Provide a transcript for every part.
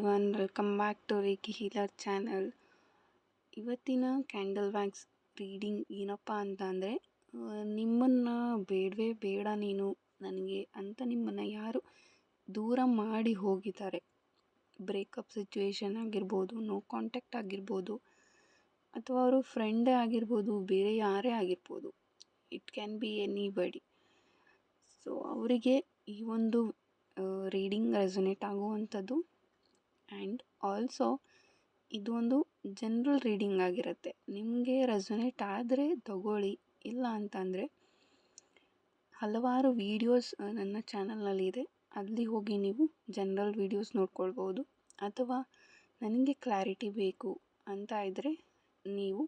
Everyone, welcome back to reiki healer channel. ಇವತ್ತಿನ candle wax reading ಏನಪ್ಪ ಅಂತ ಅಂದರೆ, ನಿಮ್ಮನ್ನು ಬೇಡವೇ ಬೇಡ ನೀನು ನನಗೆ ಅಂತ ನಿಮ್ಮನ್ನು ಯಾರು ದೂರ ಮಾಡಿ ಹೋಗಿದ್ದಾರೆ, ಬ್ರೇಕಪ್ ಸಿಚುವೇಶನ್ ಆಗಿರ್ಬೋದು, ನೋ ಕಾಂಟ್ಯಾಕ್ಟ್ ಆಗಿರ್ಬೋದು, ಅಥವಾ ಅವರು ಫ್ರೆಂಡೇ ಆಗಿರ್ಬೋದು, ಬೇರೆ ಯಾರೇ ಆಗಿರ್ಬೋದು, it can be anybody. So ಅವರಿಗೆ ಈ ಒಂದು ರೀಡಿಂಗ್ ರೆಸೊನೇಟ್ ಆಗುವಂಥದ್ದು. ಆ್ಯಂಡ್ ಆಲ್ಸೋ ಇದು ಒಂದು ಜನರಲ್ ರೀಡಿಂಗ್ ಆಗಿರುತ್ತೆ. ನಿಮಗೆ ರೆಸೊನೇಟ್ ಆದರೆ ತಗೊಳ್ಳಿ, ಇಲ್ಲ ಅಂತಂದರೆ ಹಲವಾರು ವೀಡಿಯೋಸ್ ನನ್ನ ಚಾನಲ್ನಲ್ಲಿ ಇದೆ, ಅಲ್ಲಿ ಹೋಗಿ ನೀವು ಜನರಲ್ ವೀಡಿಯೋಸ್ ನೋಡ್ಕೊಳ್ಬೋದು. ಅಥವಾ ನನಗೆ ಕ್ಲಾರಿಟಿ ಬೇಕು ಅಂತ ಇದ್ದರೆ ನೀವು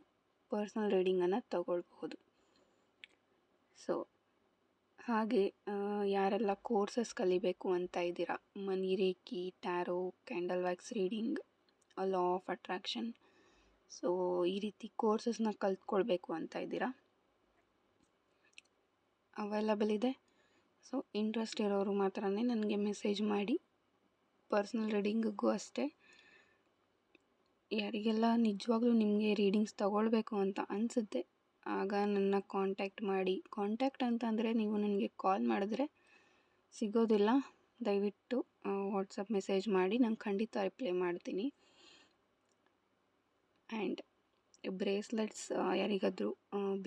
ಪರ್ಸ್ನಲ್ ರೀಡಿಂಗನ್ನು ತಗೊಳ್ಬಹುದು. ಸೊ ಹಾಗೆ ಯಾರೆಲ್ಲ ಕೋರ್ಸಸ್ ಕಲಿಬೇಕು ಅಂತ ಇದ್ದೀರಾ, money reiki, tarot, candle wax reading, law of attraction, so ಈ ರೀತಿ ಕೋರ್ಸಸ್ನ ಕಲ್ತ್ಕೊಳ್ಬೇಕು ಅಂತ ಇದ್ದೀರಾ, ಅವೈಲಬಲ್ ಇದೆ. ಸೊ ಇಂಟ್ರೆಸ್ಟ್ ಇರೋರು ಮಾತ್ರ ನನಗೆ ಮೆಸೇಜ್ ಮಾಡಿ. ಪರ್ಸ್ನಲ್ ರೀಡಿಂಗಿಗೂ ಅಷ್ಟೇ, ಯಾರಿಗೆಲ್ಲ ನಿಜವಾಗ್ಲೂ ನಿಮಗೆ ರೀಡಿಂಗ್ಸ್ ತಗೊಳ್ಬೇಕು ಅಂತ ಅನಿಸುತ್ತೆ ಆಗ ನನ್ನ ಕಾಂಟ್ಯಾಕ್ಟ್ ಮಾಡಿ. ಕಾಂಟ್ಯಾಕ್ಟ್ ಅಂತಂದರೆ ನೀವು ನನಗೆ ಕಾಲ್ ಮಾಡಿದ್ರೆ ಸಿಗೋದಿಲ್ಲ, ದಯವಿಟ್ಟು ವಾಟ್ಸಪ್ ಮೆಸೇಜ್ ಮಾಡಿ, ನಾನು ಖಂಡಿತ ರಿಪ್ಲೈ ಮಾಡ್ತೀನಿ. ಆ್ಯಂಡ್ ಬ್ರೇಸ್ಲೆಟ್ಸ್ ಯಾರಿಗಾದರೂ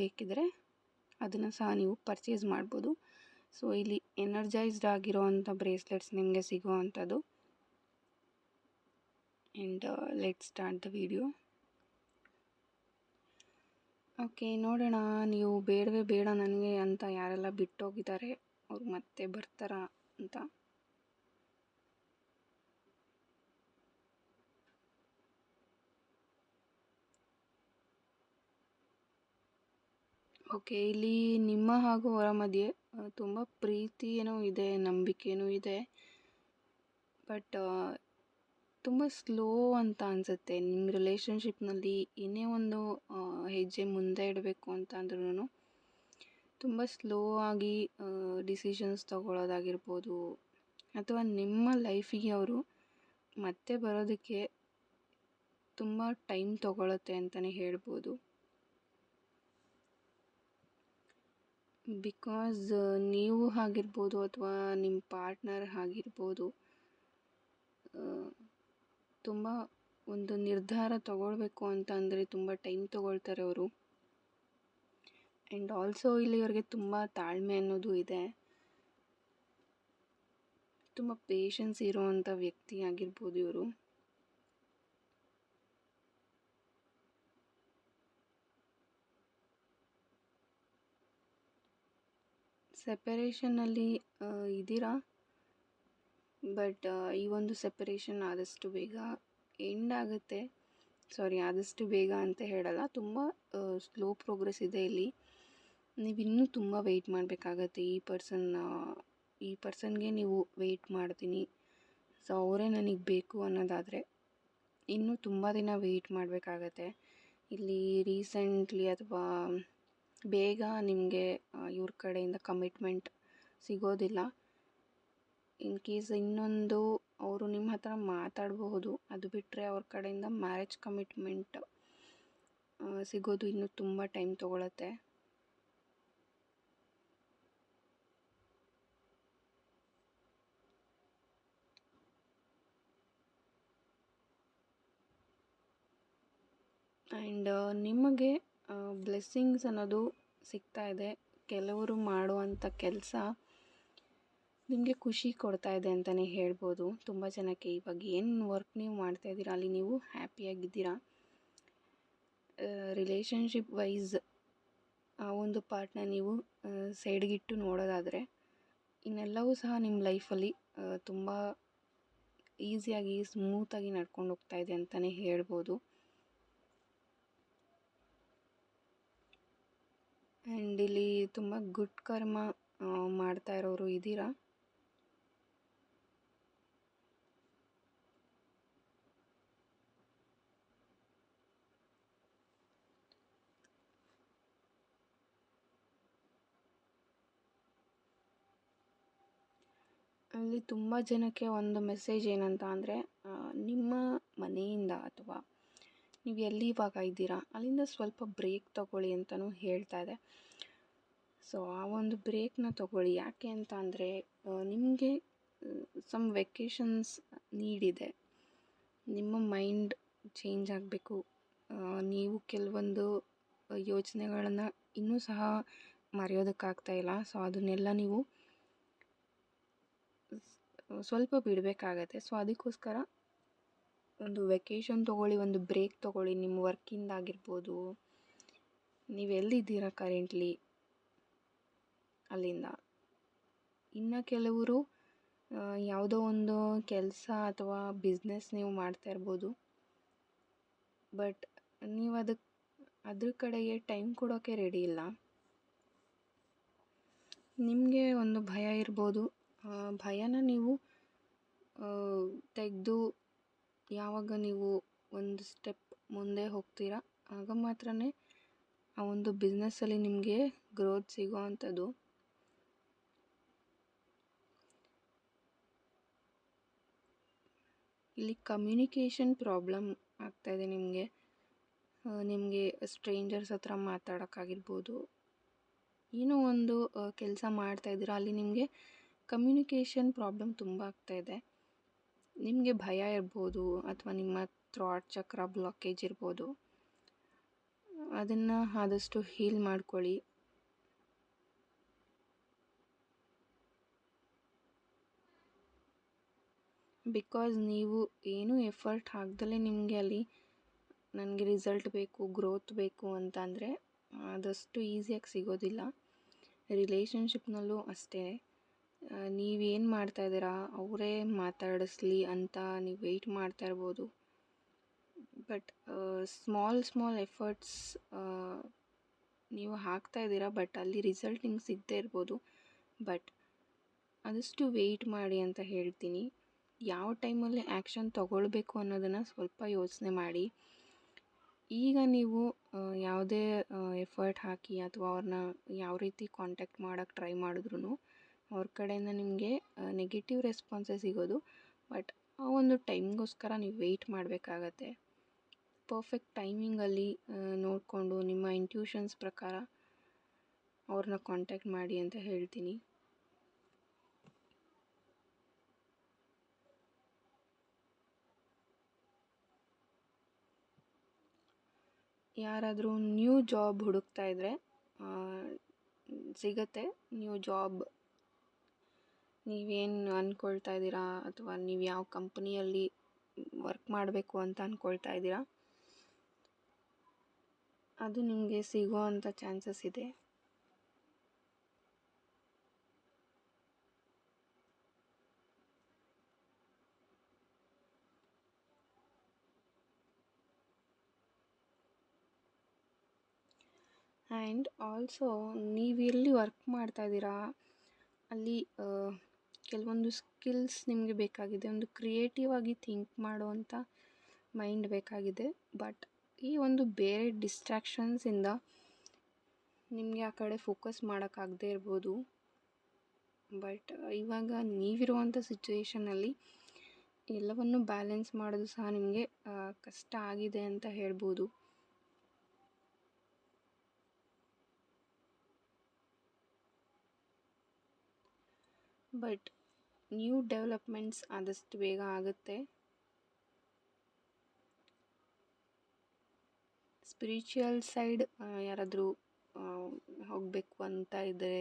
ಬೇಕಿದ್ರೆ ಅದನ್ನು ಸಹ ನೀವು ಪರ್ಚೇಸ್ ಮಾಡ್ಬೋದು. ಸೊ ಇಲ್ಲಿ ಎನರ್ಜೈಸ್ಡ್ ಆಗಿರೋವಂಥ ಬ್ರೇಸ್ಲೆಟ್ಸ್ ನಿಮಗೆ ಸಿಗೋವಂಥದ್ದು. And let's start the video. Okay, ನೋಡೋಣ. ನೀವು ಬೇಡವೇ ಬೇಡ ನನಗೆ ಅಂತ ಯಾರೆಲ್ಲ ಬಿಟ್ಟೋಗಿದ್ದಾರೆ ಅವ್ರು ಮತ್ತೆ ಬರ್ತಾರಾ ಅಂತ. ಓಕೆ, ಇಲ್ಲಿ ನಿಮ್ಮ ಹಾಗೂ ಅವರ ಮಧ್ಯೆ ತುಂಬ ಪ್ರೀತಿಯೂ ಇದೆ, ನಂಬಿಕೆಯೂ ಇದೆ, ಬಟ್ ತುಂಬ ಸ್ಲೋ ಅಂತ ಅನಿಸುತ್ತೆ. ನಿಮ್ಮ ರಿಲೇಷನ್ಶಿಪ್ನಲ್ಲಿ ಏನೇ ಒಂದು ಹೆಜ್ಜೆ ಮುಂದೆ ಇಡಬೇಕು ಅಂತ ಅಂದ್ರೂ ತುಂಬ ಸ್ಲೋ ಆಗಿ ಡಿಸಿಷನ್ಸ್ ತಗೊಳ್ಳೋದಾಗಿರ್ಬೋದು, ಅಥವಾ ನಿಮ್ಮ ಲೈಫಿಗೆ ಅವರು ಮತ್ತೆ ಬರೋದಕ್ಕೆ ತುಂಬ ಟೈಮ್ ತಗೊಳುತ್ತೆ ಅಂತಲೇ ಹೇಳ್ಬೋದು. ಬಿಕಾಸ್ ನೀವು ಆಗಿರ್ಬೋದು ಅಥವಾ ನಿಮ್ಮ ಪಾರ್ಟ್ನರ್ ಆಗಿರ್ಬೋದು ತುಂಬ ಒಂದು ನಿರ್ಧಾರ ತಗೊಳ್ಬೇಕು ಅಂತ ಅಂದರೆ ತುಂಬ ಟೈಮ್ ತಗೊಳ್ತಾರೆ ಅವರು. ಆ್ಯಂಡ್ ಆಲ್ಸೋ ಇಲ್ಲಿ ಅವ್ರಿಗೆ ತುಂಬ ತಾಳ್ಮೆ ಅನ್ನೋದು ಇದೆ, ತುಂಬ ಪೇಷನ್ಸ್ ಇರೋವಂಥ ವ್ಯಕ್ತಿ ಆಗಿರ್ಬೋದು ಇವರು. ಸೆಪರೇಷನಲ್ಲಿ ಇದ್ದೀರಾ, ಬಟ್ ಈ ಒಂದು ಸೆಪರೇಷನ್ ಆದಷ್ಟು ಬೇಗ ಎಂಡ್ ಆಗುತ್ತೆ. ಆದಷ್ಟು ಬೇಗ ಅಂತ ಹೇಳಲ್ಲ, ತುಂಬ ಸ್ಲೋ ಪ್ರೋಗ್ರೆಸ್ ಇದೆ ಇಲ್ಲಿ. ನೀವಿನ್ನೂ ತುಂಬ ವೆಯ್ಟ್ ಮಾಡಬೇಕಾಗತ್ತೆ. ಈ ಪರ್ಸನ್ಗೆ ನೀವು ವೆಯ್ಟ್ ಮಾಡ್ತೀನಿ, ಸೊ ಅವರೇ ನನಗೆ ಬೇಕು ಅನ್ನೋದಾದರೆ ಇನ್ನೂ ತುಂಬ ದಿನ ವೆಯ್ಟ್ ಮಾಡಬೇಕಾಗತ್ತೆ. ಇಲ್ಲಿ ರೀಸೆಂಟ್ಲಿ ಅಥವಾ ಬೇಗ ನಿಮಗೆ ಇವ್ರ ಕಡೆಯಿಂದ ಕಮಿಟ್ಮೆಂಟ್ ಸಿಗೋದಿಲ್ಲ. ಇನ್ ಕೇಸ್ ಇನ್ನೊಂದು ಅವರು ನಿಮ್ಮ ಹತ್ರ ಮಾತಾಡಬಹುದು, ಅದು ಬಿಟ್ಟರೆ ಅವ್ರ ಕಡೆಯಿಂದ ಮ್ಯಾರೇಜ್ ಕಮಿಟ್ಮೆಂಟ್ ಸಿಗೋದು ಇನ್ನೂ ತುಂಬ ಟೈಮ್ ತಗೊಳುತ್ತೆ. ಆ್ಯಂಡ್ ನಿಮಗೆ ಬ್ಲೆಸ್ಸಿಂಗ್ಸ್ ಅನ್ನೋದು ಸಿಗ್ತಾ ಇದೆ. ಕೆಲವರು ಮಾಡುವಂಥ ಕೆಲಸ ನಿಮಗೆ ಖುಷಿ ಕೊಡ್ತಾ ಇದೆ ಅಂತಲೇ ಹೇಳ್ಬೋದು. ತುಂಬ ಜನಕ್ಕೆ ಇವಾಗ ಏನು ವರ್ಕ್ ನೀವು ಮಾಡ್ತಾಯಿದ್ದೀರಾ ಅಲ್ಲಿ ನೀವು ಹ್ಯಾಪಿಯಾಗಿದ್ದೀರಾ. ರಿಲೇಷನ್ಶಿಪ್ ವೈಸ್ ಆ ಒಂದು ಪಾರ್ಟ್ನ ನೀವು ಸೈಡ್ಗಿಟ್ಟು ನೋಡೋದಾದರೆ ಇನ್ನೆಲ್ಲವೂ ಸಹ ನಿಮ್ಮ ಲೈಫಲ್ಲಿ ತುಂಬ ಈಸಿಯಾಗಿ ಸ್ಮೂತಾಗಿ ನಡ್ಕೊಂಡು ಹೋಗ್ತಾ ಇದೆ ಅಂತಲೇ ಹೇಳ್ಬೋದು. ಆ್ಯಂಡ್ ಇಲ್ಲಿ ತುಂಬ ಗುಡ್ ಕರ್ಮ ಮಾಡ್ತಾ ಇರೋರು ಇದ್ದೀರಾ. ಅಲ್ಲಿ ತುಂಬ ಜನಕ್ಕೆ ಒಂದು ಮೆಸೇಜ್ ಏನಂತ ಅಂದರೆ, ನಿಮ್ಮ ಮನೆಯಿಂದ ಅಥವಾ ನೀವು ಎಲ್ಲಿ ಇವಾಗ ಇದ್ದೀರಾ ಅಲ್ಲಿಂದ ಸ್ವಲ್ಪ ಬ್ರೇಕ್ ತಗೊಳ್ಳಿ ಅಂತಲೂ ಹೇಳ್ತಾ ಇದೆ. ಸೊ ಆ ಒಂದು ಬ್ರೇಕ್ನ ತಗೊಳ್ಳಿ. ಯಾಕೆ ಅಂತ ಅಂದರೆ ನಿಮಗೆ ಸಮ್ ವೆಕೇಷನ್ಸ್ ನೀಡಿದೆ. ನಿಮ್ಮ ಮೈಂಡ್ ಚೇಂಜ್ ಆಗಬೇಕು. ನೀವು ಕೆಲವೊಂದು ಯೋಚನೆಗಳನ್ನು ಇನ್ನೂ ಸಹ ಮರೆಯೋದಕ್ಕಾಗ್ತಾಯಿಲ್ಲ. ಸೊ ಅದನ್ನೆಲ್ಲ ನೀವು ಸ್ವಲ್ಪ ಬಿಡಬೇಕಾಗತ್ತೆ. ಸೊ ಅದಕ್ಕೋಸ್ಕರ ಒಂದು ವೆಕೇಷನ್ ತೊಗೊಳ್ಳಿ, ಒಂದು ಬ್ರೇಕ್ ತೊಗೊಳ್ಳಿ. ನಿಮ್ಮ ವರ್ಕಿಂದ ಆಗಿರ್ಬೋದು, ನೀವು ಎಲ್ಲಿದ್ದೀರಾ ಕರೆಂಟ್ಲಿ ಅಲ್ಲಿಂದ. ಇನ್ನು ಕೆಲವರು ಯಾವುದೋ ಒಂದು ಕೆಲಸ ಅಥವಾ ಬಿಸ್ನೆಸ್ ನೀವು ಮಾಡ್ತಾ ಇರ್ಬೋದು, ಬಟ್ ನೀವು ಅದ್ರ ಕಡೆಗೆ ಟೈಮ್ ಕೊಡೋಕ್ಕೆ ರೆಡಿ ಇಲ್ಲ. ನಿಮಗೆ ಒಂದು ಭಯ ಇರ್ಬೋದು. ಭಯನ ನೀವು ತೆಗೆದು ಯಾವಾಗ ನೀವು ಒಂದು ಸ್ಟೆಪ್ ಮುಂದೆ ಹೋಗ್ತೀರಾ ಆಗ ಮಾತ್ರ ಆ ಒಂದು ಬಿಸ್ನೆಸ್ಸಲ್ಲಿ ನಿಮಗೆ ಗ್ರೋತ್ ಸಿಗೋ ಅಂಥದ್ದು. ಇಲ್ಲಿ ಕಮ್ಯುನಿಕೇಷನ್ ಪ್ರಾಬ್ಲಮ್ ಆಗ್ತಾಯಿದೆ ನಿಮಗೆ ಸ್ಟ್ರೇಂಜರ್ಸ್ ಹತ್ರ ಮಾತಾಡೋಕ್ಕಾಗಿರ್ಬೋದು. ಏನೋ ಒಂದು ಕೆಲಸ ಮಾಡ್ತಾಯಿದ್ದೀರಾ, ಅಲ್ಲಿ ನಿಮಗೆ ಕಮ್ಯುನಿಕೇಷನ್ ಪ್ರಾಬ್ಲಮ್ ತುಂಬ ಆಗ್ತಾಯಿದೆ. ನಿಮಗೆ ಭಯ ಇರ್ಬೋದು ಅಥವಾ ನಿಮ್ಮ ಥ್ರಾಟ್ ಚಕ್ರ ಬ್ಲಾಕೇಜ್ ಇರ್ಬೋದು. ಅದನ್ನು ಆದಷ್ಟು ಹೀಲ್ ಮಾಡ್ಕೊಳ್ಳಿ. ಬಿಕಾಸ್ ನೀವು ಏನೂ ಎಫರ್ಟ್ ಹಾಕ್ದಲೇ ನಿಮಗೆ ಅಲ್ಲಿ ನನಗೆ ರಿಸಲ್ಟ್ ಬೇಕು, ಗ್ರೋತ್ ಬೇಕು ಅಂತ ಅಂದರೆ ಆದಷ್ಟು ಈಸಿಯಾಗಿ ಸಿಗೋದಿಲ್ಲ. ರಿಲೇಷನ್ಶಿಪ್ನಲ್ಲೂ ಅಷ್ಟೇ. ನೀವೇನು ಮಾಡ್ತಾಯಿದ್ದೀರಾ ಅವರೇ ಮಾತಾಡಿಸ್ಲಿ ಅಂತ ನೀವು ವೆಯ್ಟ್ ಮಾಡ್ತಾ ಇರ್ಬೋದು. ಬಟ್ ಸ್ಮಾಲ್ ಎಫರ್ಟ್ಸ್ ನೀವು ಹಾಕ್ತಾಯಿದ್ದೀರಾ, ಬಟ್ ಅಲ್ಲಿ ರಿಸಲ್ಟ್ ನಿಮ್ಗೆ ಸಿಗದೇ ಇರ್ಬೋದು. ಬಟ್ ಆದಷ್ಟು ವೆಯ್ಟ್ ಮಾಡಿ ಅಂತ ಹೇಳ್ತೀನಿ. ಯಾವ ಟೈಮಲ್ಲಿ ಆ್ಯಕ್ಷನ್ ತಗೊಳ್ಬೇಕು ಅನ್ನೋದನ್ನು ಸ್ವಲ್ಪ ಯೋಚನೆ ಮಾಡಿ. ಈಗ ನೀವು ಯಾವುದೇ ಎಫರ್ಟ್ ಹಾಕಿ ಅಥವಾ ಅವ್ರನ್ನ ಯಾವ ರೀತಿ ಕಾಂಟ್ಯಾಕ್ಟ್ ಮಾಡೋಕ್ಕೆ ಟ್ರೈ ಮಾಡಿದ್ರೂ ಅವ್ರ ಕಡೆಯಿಂದ ನಿಮಗೆ ನೆಗೆಟಿವ್ ರೆಸ್ಪಾನ್ಸೇ ಸಿಗೋದು. ಬಟ್ ಆ ಒಂದು ಟೈಮ್ಗೋಸ್ಕರ ನೀವು ವೆಯ್ಟ್ ಮಾಡಬೇಕಾಗತ್ತೆ. ಪರ್ಫೆಕ್ಟ್ ಟೈಮಿಂಗಲ್ಲಿ ನೋಡಿಕೊಂಡು ನಿಮ್ಮ ಇಂಟ್ಯೂಷನ್ಸ್ ಪ್ರಕಾರ ಅವ್ರನ್ನ ಕಾಂಟ್ಯಾಕ್ಟ್ ಮಾಡಿ ಅಂತ ಹೇಳ್ತೀನಿ. ಯಾರಾದರೂ ನ್ಯೂ ಜಾಬ್ ಹುಡುಕ್ತಾ ಇದ್ದರೆ ಸಿಗತ್ತೆ. ನ್ಯೂ ಜಾಬ್ ನೀವೇನು ಅಂದ್ಕೊಳ್ತಾ ಇದ್ದೀರಾ ಅಥವಾ ನೀವು ಯಾವ ಕಂಪ್ನಿಯಲ್ಲಿ ವರ್ಕ್ ಮಾಡಬೇಕು ಅಂತ ಅಂದ್ಕೊಳ್ತಾ ಇದ್ದೀರಾ ಅದು ನಿಮಗೆ ಸಿಗೋ ಅಂಥ ಚಾನ್ಸಸ್ ಇದೆ. ಆ್ಯಂಡ್ ಆಲ್ಸೋ ನೀವು ಎಲ್ಲಿ ವರ್ಕ್ ಮಾಡ್ತಾ ಇದ್ದೀರಾ ಅಲ್ಲಿ ಕೆಲವೊಂದು ಸ್ಕಿಲ್ಸ್ ನಿಮಗೆ ಬೇಕಾಗಿದೆ. ಒಂದು ಕ್ರಿಯೇಟಿವ್ ಆಗಿ ಥಿಂಕ್ ಮಾಡುವಂಥ ಮೈಂಡ್ ಬೇಕಾಗಿದೆ. ಬಟ್ ಈ ಒಂದು ಬೇರೆ ಡಿಸ್ಟ್ರಾಕ್ಷನ್ಸಿಂದ ನಿಮಗೆ ಆ ಕಡೆ ಫೋಕಸ್ ಮಾಡೋಕ್ಕಾಗದೇ ಇರ್ಬೋದು. ಬಟ್ ಇವಾಗ ನೀವಿರುವಂಥ ಸಿಚುವೇಷನಲ್ಲಿ ಎಲ್ಲವನ್ನು ಬ್ಯಾಲೆನ್ಸ್ ಮಾಡೋದು ಸಹ ನಿಮಗೆ ಕಷ್ಟ ಆಗಿದೆ ಅಂತ ಹೇಳ್ಬೋದು. ಬಟ್ ನ್ಯೂ ಡೆವಲಪ್ಮೆಂಟ್ಸ್ ಆದಷ್ಟು ಬೇಗ ಆಗುತ್ತೆ. ಸ್ಪಿರಿಚುವಲ್ ಸೈಡ್ ಯಾರಾದರೂ ಹೋಗಬೇಕು ಅಂತ ಇದ್ದರೆ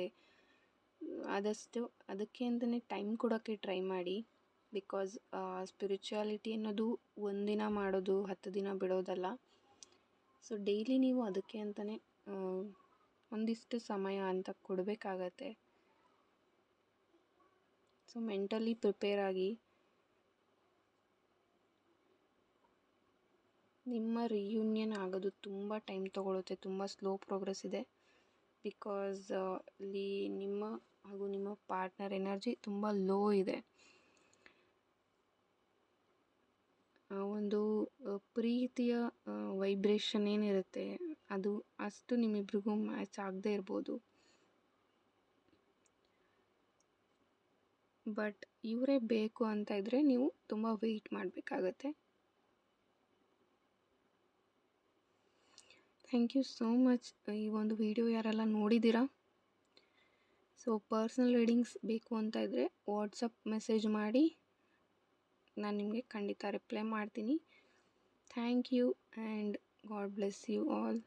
ಆದಷ್ಟು ಅದಕ್ಕೆ ಅಂತಲೇ ಟೈಮ್ ಕೊಡೋಕ್ಕೆ ಟ್ರೈ ಮಾಡಿ. ಬಿಕಾಸ್ ಸ್ಪಿರಿಚುಯಾಲಿಟಿ ಅನ್ನೋದು ಒಂದಿನ ಮಾಡೋದು 10 ದಿನ ಬಿಡೋದಲ್ಲ. ಸೊ ಡೈಲಿ ನೀವು ಅದಕ್ಕೆ ಅಂತಲೇ ಒಂದಿಷ್ಟು ಸಮಯ ಅಂತ ಕೊಡಬೇಕಾಗತ್ತೆ. ಸೊ ಮೆಂಟಲಿ ಪ್ರಿಪೇರ್ ಆಗಿ. ನಿಮ್ಮ ರಿಯೂನಿಯನ್ ಆಗೋದು ತುಂಬ ಟೈಮ್ ತೊಗೊಳುತ್ತೆ, ತುಂಬ ಸ್ಲೋ ಪ್ರೋಗ್ರೆಸ್ ಇದೆ. ಬಿಕಾಸ್ ಇಲ್ಲಿ ನಿಮ್ಮ ಹಾಗೂ ನಿಮ್ಮ ಪಾರ್ಟ್ನರ್ ಎನರ್ಜಿ ತುಂಬ ಲೋ ಇದೆ. ಆ ಒಂದು ಪ್ರೀತಿಯ ವೈಬ್ರೇಷನ್ ಏನಿರುತ್ತೆ ಅದು ಅಷ್ಟು ನಿಮ್ಮಿಬ್ರಿಗೂ ಮ್ಯಾಚ್ ಆಗದೇ ಇರ್ಬೋದು. ಬಟ್ ಇವರೇ ಬೇಕು ಅಂತ ಇದ್ದರೆ ನೀವು ತುಂಬ ವೆಯ್ಟ್ ಮಾಡಬೇಕಾಗತ್ತೆ. Thank you so much. ಈ ಒಂದು ವಿಡಿಯೋ ಯಾರೆಲ್ಲ ನೋಡಿದ್ದೀರಾ, ಸೊ ಪರ್ಸ್ನಲ್ ರೀಡಿಂಗ್ಸ್ ಬೇಕು ಅಂತ ಇದ್ದರೆ ವಾಟ್ಸಪ್ ಮೆಸೇಜ್ ಮಾಡಿ, ನಾನು ನಿಮಗೆ ಖಂಡಿತ ರಿಪ್ಲೈ ಮಾಡ್ತೀನಿ. Thank you and God bless you all.